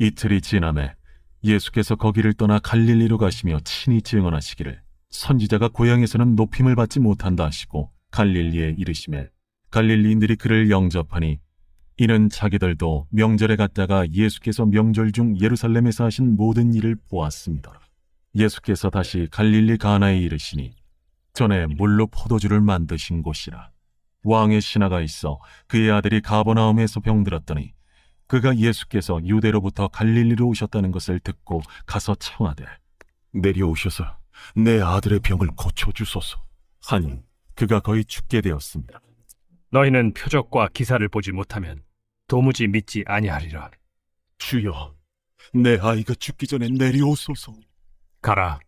이틀이 지남에 예수께서 거기를 떠나 갈릴리로 가시며 친히 증언하시기를 선지자가 고향에서는 높임을 받지 못한다 하시고 갈릴리에 이르시매 갈릴리인들이 그를 영접하니 이는 자기들도 명절에 갔다가 예수께서 명절 중 예루살렘에서 하신 모든 일을 보았습니다. 예수께서 다시 갈릴리 가나에 이르시니 전에 물로 포도주를 만드신 곳이라. 왕의 신하가 있어 그의 아들이 가버나움에서 병들었더니 그가 예수께서 유대로부터 갈릴리로 오셨다는 것을 듣고 가서 청하되 내려오셔서 내 아들의 병을 고쳐주소서 하니 그가 거의 죽게 되었습니다. 너희는 표적과 기사를 보지 못하면 도무지 믿지 아니하리라. 주여, 내 아이가 죽기 전에 내려오소서. 가라,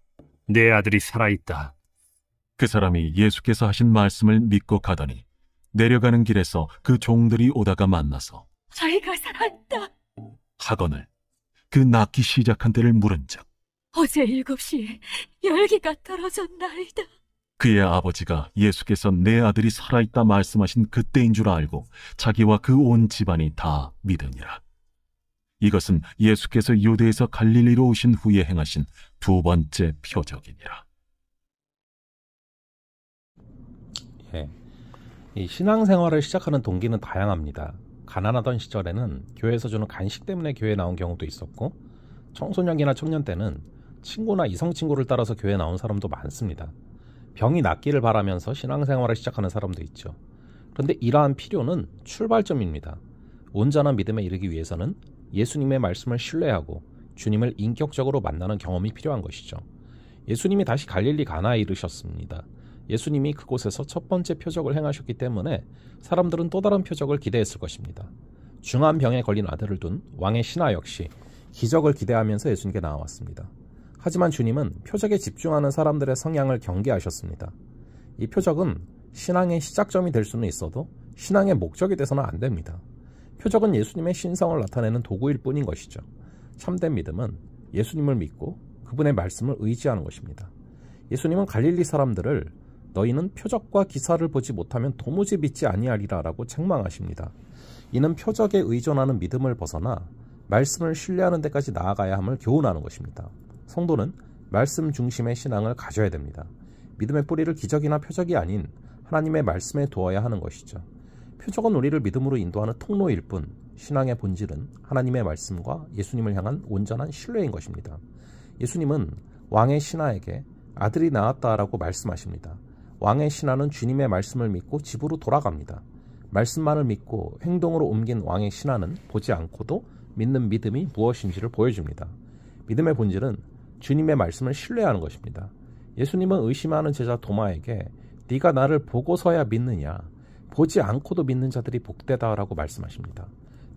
내 아들이 살아있다. 그 사람이 예수께서 하신 말씀을 믿고 가더니 내려가는 길에서 그 종들이 오다가 만나서 아이가 살아있다 하거늘 그 낫기 시작한 때를 물은즉 어제 7시에 열기가 떨어졌나이다. 그의 아버지가 예수께서 내 아들이 살아있다 말씀하신 그때인 줄 알고 자기와 그 온 집안이 다 믿으니라. 이것은 예수께서 유대에서 갈릴리로 오신 후에 행하신 두 번째 표적이니라. 이 신앙생활을 시작하는 동기는 다양합니다. 가난하던 시절에는 교회에서 주는 간식 때문에 교회에 나온 경우도 있었고, 청소년기나 청년 때는 친구나 이성 친구를 따라서 교회에 나온 사람도 많습니다. 병이 낫기를 바라면서 신앙생활을 시작하는 사람도 있죠. 그런데 이러한 필요는 출발점입니다. 온전한 믿음에 이르기 위해서는 예수님의 말씀을 신뢰하고 주님을 인격적으로 만나는 경험이 필요한 것이죠. 예수님이 다시 갈릴리 가나에 이르셨습니다. 예수님이 그곳에서 첫 번째 표적을 행하셨기 때문에 사람들은 또 다른 표적을 기대했을 것입니다. 중한 병에 걸린 아들을 둔 왕의 신하 역시 기적을 기대하면서 예수님께 나아왔습니다. 하지만 주님은 표적에 집중하는 사람들의 성향을 경계하셨습니다. 이 표적은 신앙의 시작점이 될 수는 있어도 신앙의 목적이 돼서는 안 됩니다. 표적은 예수님의 신성을 나타내는 도구일 뿐인 것이죠. 참된 믿음은 예수님을 믿고 그분의 말씀을 의지하는 것입니다. 예수님은 갈릴리 사람들을 너희는 표적과 기사를 보지 못하면 도무지 믿지 아니하리라 라고 책망하십니다. 이는 표적에 의존하는 믿음을 벗어나 말씀을 신뢰하는 데까지 나아가야 함을 교훈하는 것입니다. 성도는 말씀 중심의 신앙을 가져야 됩니다. 믿음의 뿌리를 기적이나 표적이 아닌 하나님의 말씀에 두어야 하는 것이죠. 표적은 우리를 믿음으로 인도하는 통로일 뿐 신앙의 본질은 하나님의 말씀과 예수님을 향한 온전한 신뢰인 것입니다. 예수님은 왕의 신하에게 아들이 낳았다라고 말씀하십니다. 왕의 신하는 주님의 말씀을 믿고 집으로 돌아갑니다. 말씀만을 믿고 행동으로 옮긴 왕의 신하는 보지 않고도 믿는 믿음이 무엇인지를 보여줍니다. 믿음의 본질은 주님의 말씀을 신뢰하는 것입니다. 예수님은 의심하는 제자 도마에게 네가 나를 보고서야 믿느냐, 보지 않고도 믿는 자들이 복되다라고 말씀하십니다.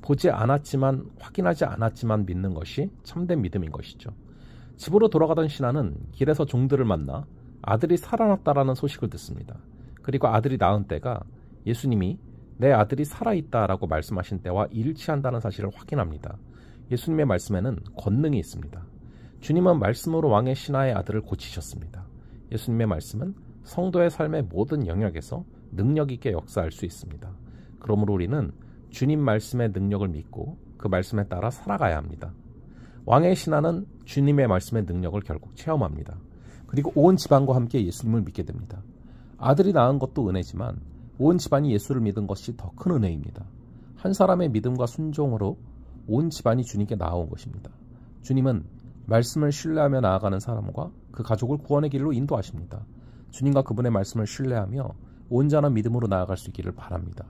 보지 않았지만 확인하지 않았지만 믿는 것이 참된 믿음인 것이죠. 집으로 돌아가던 신하는 길에서 종들을 만나 아들이 살아났다라는 소식을 듣습니다. 그리고 아들이 낳은 때가 예수님이 내 아들이 살아있다라고 말씀하신 때와 일치한다는 사실을 확인합니다. 예수님의 말씀에는 권능이 있습니다. 주님은 말씀으로 왕의 신하의 아들을 고치셨습니다. 예수님의 말씀은 성도의 삶의 모든 영역에서 능력 있게 역사할 수 있습니다. 그러므로 우리는 주님 말씀의 능력을 믿고 그 말씀에 따라 살아가야 합니다. 왕의 신하는 주님의 말씀의 능력을 결국 체험합니다. 그리고 온 집안과 함께 예수님을 믿게 됩니다. 아들이 낳은 것도 은혜지만 온 집안이 예수를 믿은 것이 더 큰 은혜입니다. 한 사람의 믿음과 순종으로 온 집안이 주님께 나아온 것입니다. 주님은 말씀을 신뢰하며 나아가는 사람과 그 가족을 구원의 길로 인도하십니다. 주님과 그분의 말씀을 신뢰하며 온전한 믿음으로 나아갈 수 있기를 바랍니다.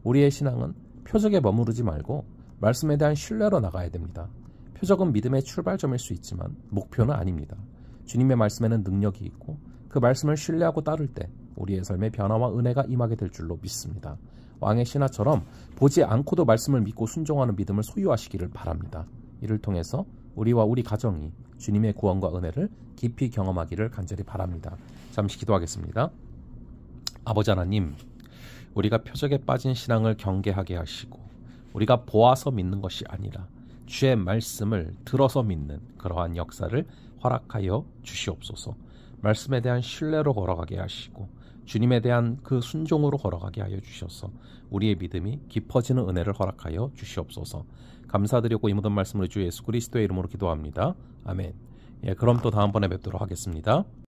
우리의 신앙은 표적에 머무르지 말고 말씀에 대한 신뢰로 나가야 됩니다. 표적은 믿음의 출발점일 수 있지만 목표는 아닙니다. 주님의 말씀에는 능력이 있고 그 말씀을 신뢰하고 따를 때 우리의 삶에 변화와 은혜가 임하게 될 줄로 믿습니다. 왕의 신하처럼 보지 않고도 말씀을 믿고 순종하는 믿음을 소유하시기를 바랍니다. 이를 통해서 우리와 우리 가정이 주님의 구원과 은혜를 깊이 경험하기를 간절히 바랍니다. 잠시 기도하겠습니다. 아버지 하나님, 우리가 표적에 빠진 신앙을 경계하게 하시고 우리가 보아서 믿는 것이 아니라 주의 말씀을 들어서 믿는 그러한 역사를 허락하여 주시옵소서. 말씀에 대한 신뢰로 걸어가게 하시고 주님에 대한 그 순종으로 걸어가게 하여 주셔서 우리의 믿음이 깊어지는 은혜를 허락하여 주시옵소서. 감사드리고 이 모든 말씀을 주 예수 그리스도의 이름으로 기도합니다. 아멘. 예, 그럼 또 다음번에 뵙도록 하겠습니다.